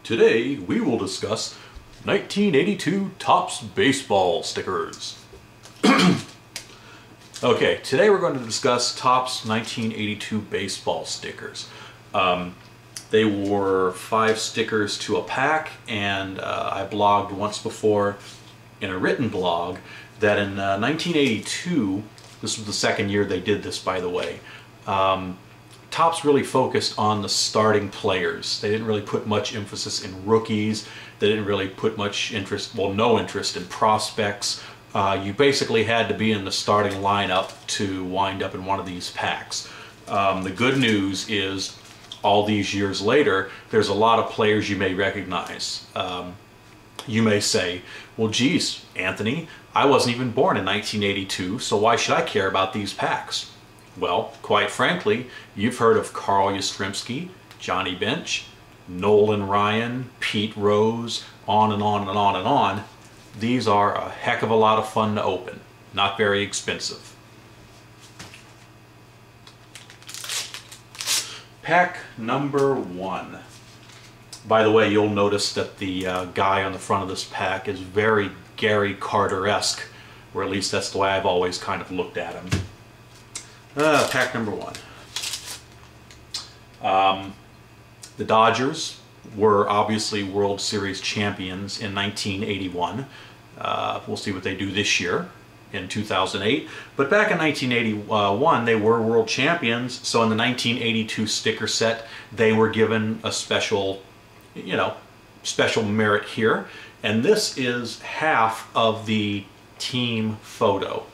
Today we will discuss 1982 Topps baseball stickers. Okay, today we're going to discuss Topps 1982 baseball stickers. They were 5 stickers to a pack, and I blogged once before in a written blog that in 1982, this was the second year they did this, by the way, Topps really focused on the starting players. They didn't really put much emphasis in rookies. They didn't really put much interest, well, no interest in prospects. You basically had to be in the starting lineup to wind up in one of these packs. The good news is, all these years later, there's a lot of players you may recognize. You may say, well, geez, Anthony, I wasn't even born in 1982, so why should I care about these packs? Well, quite frankly, you've heard of Carl Yastrzemski, Johnny Bench, Nolan Ryan, Pete Rose, on and on and on and on. These are a heck of a lot of fun to open. Not very expensive. Pack number 1. By the way, you'll notice that the guy on the front of this pack is very Gary Carter-esque, or at least that's the way I've always kind of looked at him. Pack number 1. The Dodgers were obviously World Series champions in 1981. We'll see what they do this year in 2008. But back in 1981, they were world champions. So in the 1982 sticker set, they were given a special, special merit here. And this is half of the team photo.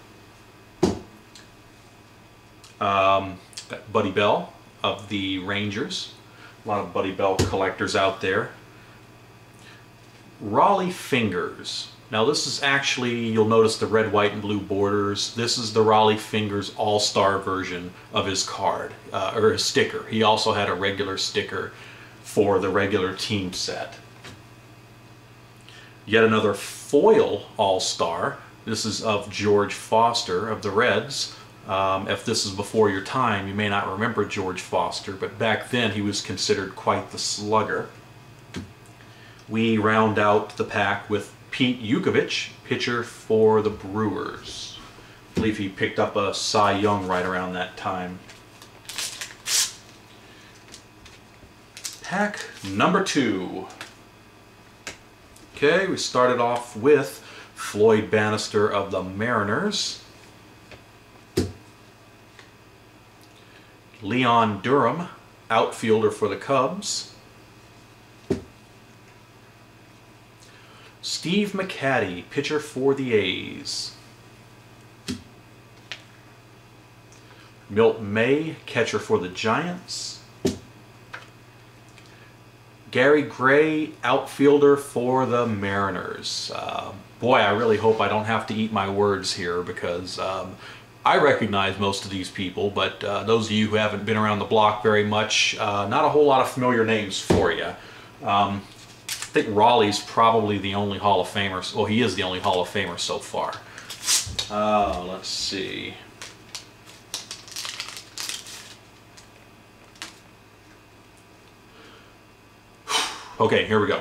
Buddy Bell of the Rangers. A lot of Buddy Bell collectors out there. Rollie Fingers. Now this is actually, you'll notice the red, white, and blue borders. This is the Rollie Fingers All-Star version of his card, or his sticker. He also had a regular sticker for the regular team set. Yet another foil All-Star. This is of George Foster of the Reds. If this is before your time, you may not remember George Foster, but back then he was considered quite the slugger. We round out the pack with Pete Yukavich, pitcher for the Brewers. I believe he picked up a Cy Young right around that time. Pack number 2. Okay, we started off with Floyd Bannister of the Mariners. Leon Durham, outfielder for the Cubs. Steve McCatty, pitcher for the A's. Milt May, catcher for the Giants. Gary Gray, outfielder for the Mariners. Boy, I really hope I don't have to eat my words here, because I recognize most of these people, but those of you who haven't been around the block very much, not a whole lot of familiar names for you. I think Raleigh's probably the only Hall of Famer. Well, he is the only Hall of Famer so far. Let's see. Okay, here we go.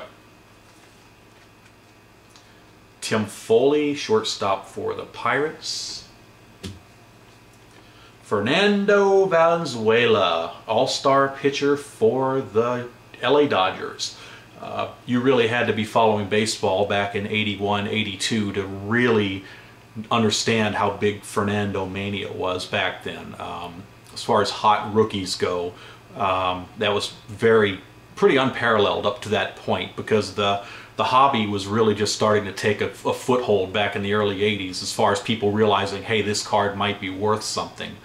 Tim Foley, shortstop for the Pirates. Fernando Valenzuela, all-star pitcher for the LA Dodgers. You really had to be following baseball back in 81, 82 to really understand how big Fernando Mania was back then. As far as hot rookies go, that was pretty unparalleled up to that point, because the hobby was really just starting to take a foothold back in the early 80s, as far as people realizing, hey, this card might be worth something.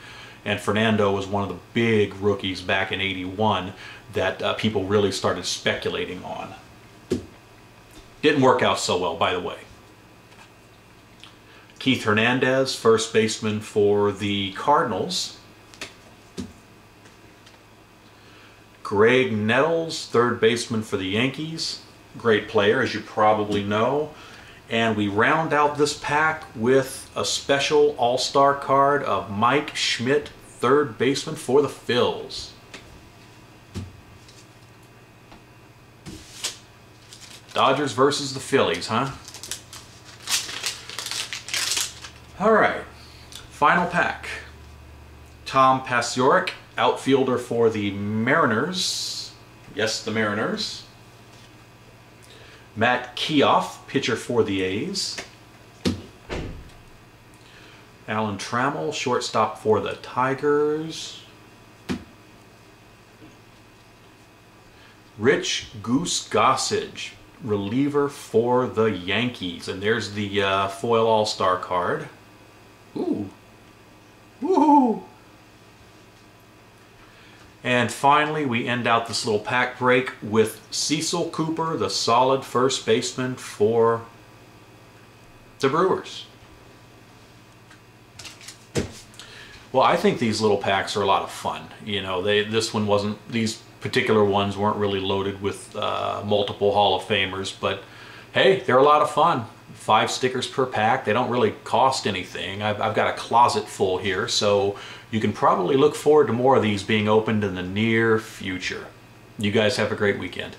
And Fernando was one of the big rookies back in 81 that people really started speculating on. Didn't work out so well, by the way. Keith Hernandez, first baseman for the Cardinals. Greg Nettles, third baseman for the Yankees. Great player, as you probably know. And we round out this pack with a special all-star card of Mike Schmidt, third baseman for the Phils. Dodgers versus the Phillies, huh? All right, final pack. Tom Paciorek, outfielder for the Mariners. Yes, the Mariners. Matt Keough, pitcher for the A's. Alan Trammell, shortstop for the Tigers. Rich Goose Gossage, reliever for the Yankees. And there's the foil all-star card. Ooh. Woohoo! And finally, we end out this little pack break with Cecil Cooper, the solid first baseman for the Brewers. Well, I think these little packs are a lot of fun. You know, these particular ones weren't really loaded with multiple Hall of Famers, but hey, they're a lot of fun. 5 stickers per pack. They don't really cost anything. I've got a closet full here, so you can probably look forward to more of these being opened in the near future. You guys have a great weekend.